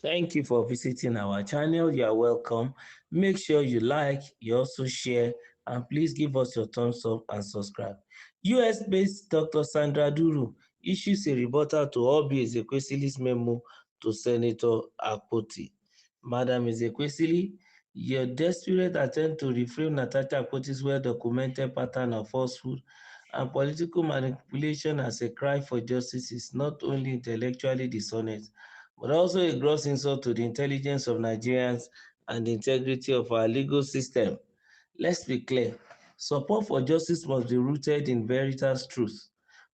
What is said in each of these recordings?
Thank you for visiting our channel. You are welcome. Make sure you like, you also share, and please give us your thumbs up and subscribe. US-based Dr. Sandra Duru issues a rebuttal to Obi Ezekwesili's memo to Senator Akpoti. Madam Ezekwesili, your desperate attempt to reframe Natasha Akpoti's well-documented pattern of falsehood and political manipulation as a cry for justice is not only intellectually dishonest, but also a gross insult to the intelligence of Nigerians and the integrity of our legal system. Let's be clear. Support for justice must be rooted in veritas truth.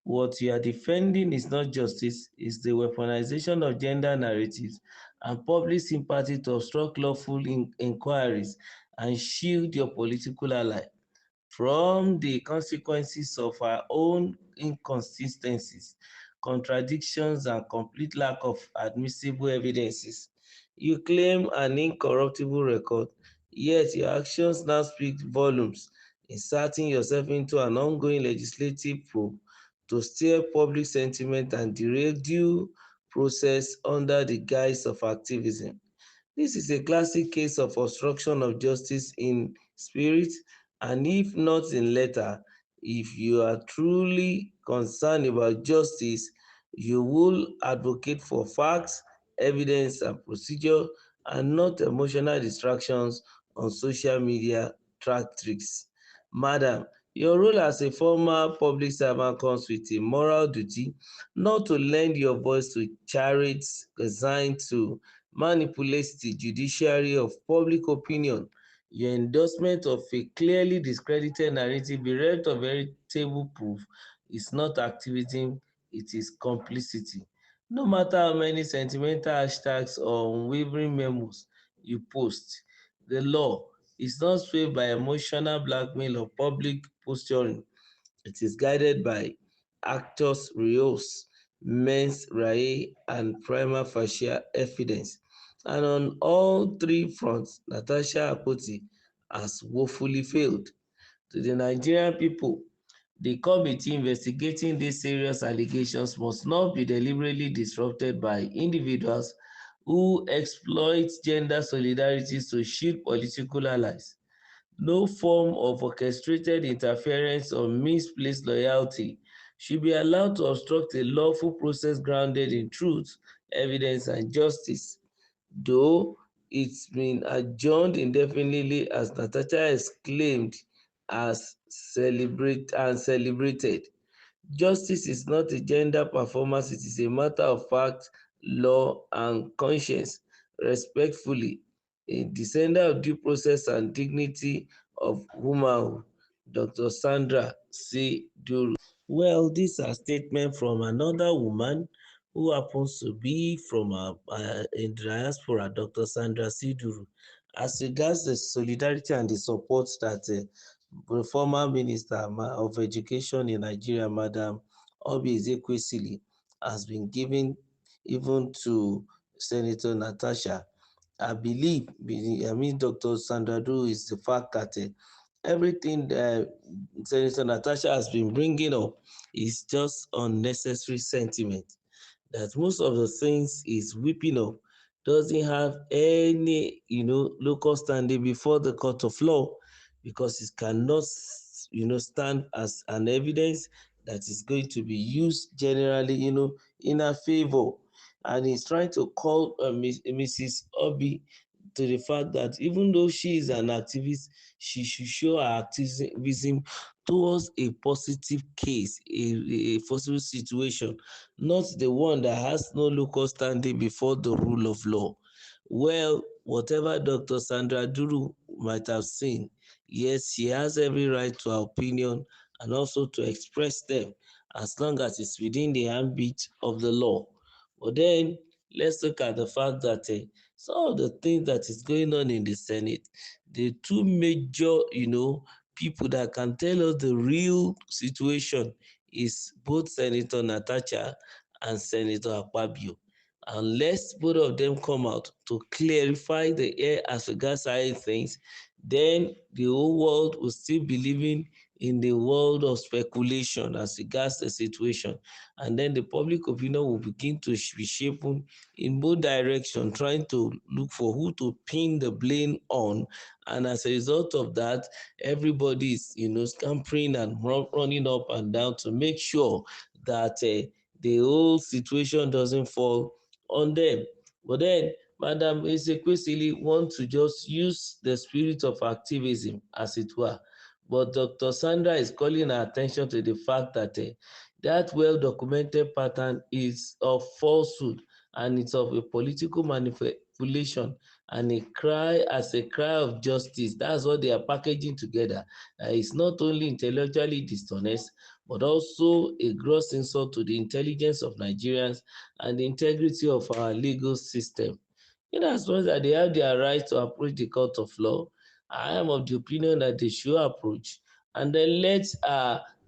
What you are defending is not justice, it's the weaponization of gender narratives and public sympathy to obstruct lawful inquiries and shield your political ally from the consequences of our own inconsistencies, contradictions, and complete lack of admissible evidences. You claim an incorruptible record, yet your actions now speak volumes, inserting yourself into an ongoing legislative probe to steer public sentiment and derail due process under the guise of activism. This is a classic case of obstruction of justice in spirit and if not in letter. If you are truly concerned about justice, you will advocate for facts, evidence, and procedure and not emotional distractions on social media tricks. Madam, your role as a former public servant comes with a moral duty not to lend your voice to chariots designed to manipulates the judiciary of public opinion. Your endorsement of a clearly discredited narrative bereft of veritable proof is not activism, it is complicity. No matter how many sentimental hashtags or unwavering memos you post, the law is not swayed by emotional blackmail or public posturing. It is guided by actus reus, mens rea, and prima facie evidence. And on all three fronts, Natasha Akpoti has woefully failed. To the Nigerian people, the committee investigating these serious allegations must not be deliberately disrupted by individuals who exploit gender solidarities to shield political allies. No form of orchestrated interference or misplaced loyalty should be allowed to obstruct a lawful process grounded in truth, evidence, and justice. Though it's been adjourned indefinitely as Natasha has claimed as celebrated. Justice is not a gender performance, it is a matter of fact, law, and conscience. Respectfully, a descender of due process and dignity of womanhood, Dr. Sandra C. Duru. Well, this is a statement from another woman who happens to be from in diaspora, Dr. Sandra C. Duru. As regards the solidarity and the support that the former Minister of Education in Nigeria, Madam Obi Ezekwesili, has been giving even to Senator Natasha. I believe, Dr. Sandra Duru is the fact that everything Senator Natasha has been bringing up is just unnecessary sentiment. That most of the things is whipping up doesn't have any, local standing before the court of law because it cannot, stand as an evidence that is going to be used generally, in her favor. And he's trying to call Mrs. Obi to the fact that even though she is an activist, she should show her activism towards a positive case, a possible situation, not the one that has no local standing before the rule of law. Well, whatever Dr. Sandra Duru might have seen, yes, she has every right to her opinion and also to express them as long as it's within the ambit of the law. But then let's look at the fact that some of the things that is going on in the Senate, the two major, people that can tell us the real situation is both Senator Natasha and Senator Akpabio. Unless both of them come out to clarify the air as regards certain things, then the whole world will still be living in the world of speculation as regards the situation. And then the public opinion will begin to be shaped in both directions, trying to look for who to pin the blame on. And as a result of that, everybody is, scampering and running up and down to make sure that the whole situation doesn't fall on them. But then Madam Ezekwesili want to just use the spirit of activism, as it were. But Dr. Sandra is calling our attention to the fact that that well-documented pattern is of falsehood, and it's of a political manipulation and a cry of justice. That's what they are packaging together. It's not only intellectually dishonest, but also a gross insult to the intelligence of Nigerians and the integrity of our legal system. In as much as they have their right to approach the court of law, I am of the opinion that they should approach, and then let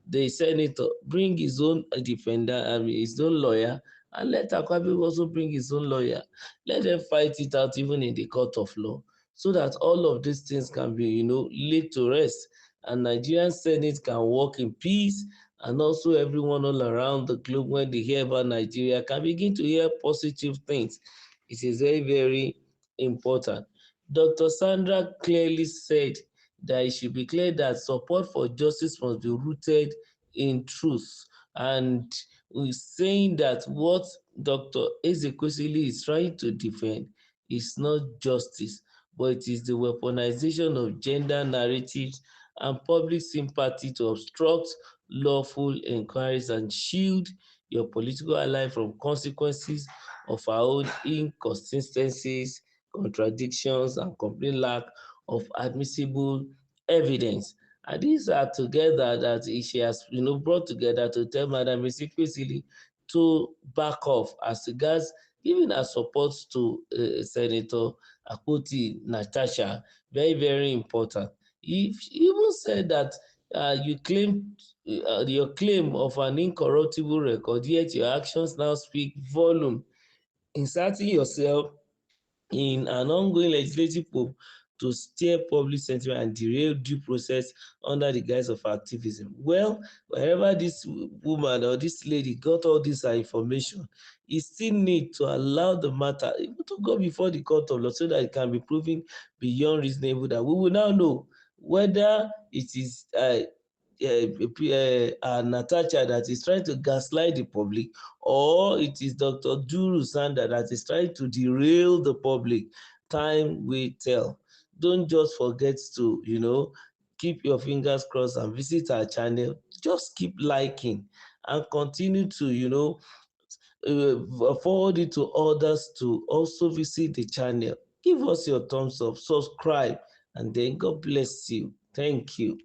the senator bring his own defender, his own lawyer, and let Akpabio also bring his own lawyer. Let them fight it out even in the court of law, so that all of these things can be, laid to rest, and Nigerian Senate can work in peace, and also everyone all around the globe, when they hear about Nigeria, can begin to hear positive things. It is very, very important. Dr. Sandra clearly said that it should be clear that support for justice must be rooted in truth. And we're saying that what Dr. Ezekwesili is trying to defend is not justice, but it is the weaponization of gender narratives and public sympathy to obstruct lawful inquiries and shield your political ally from consequences of our own inconsistencies, contradictions, and complete lack of admissible evidence. And these are together that she has, brought together to tell Madam Ezekwesili to back off as regards giving her support to Senator Akpoti Natasha. Very, very important. He even said that you claim your claim of an incorruptible record, yet your actions now speak volume, inserting yourself in an ongoing legislative probe to steer public sentiment and derail due process under the guise of activism. Well, wherever this woman or this lady got all this information, he still need to allow the matter even to go before the court of law, so that it can be proven beyond reasonable doubt. We will now know whether it is Natasha that is trying to gaslight the public, or it is Dr. Duru Sandra that is trying to derail the public. Time will tell. Don't just forget to, keep your fingers crossed and visit our channel. Just keep liking and continue to, forward it to others to also visit the channel. Give us your thumbs up, subscribe, and then God bless you. Thank you.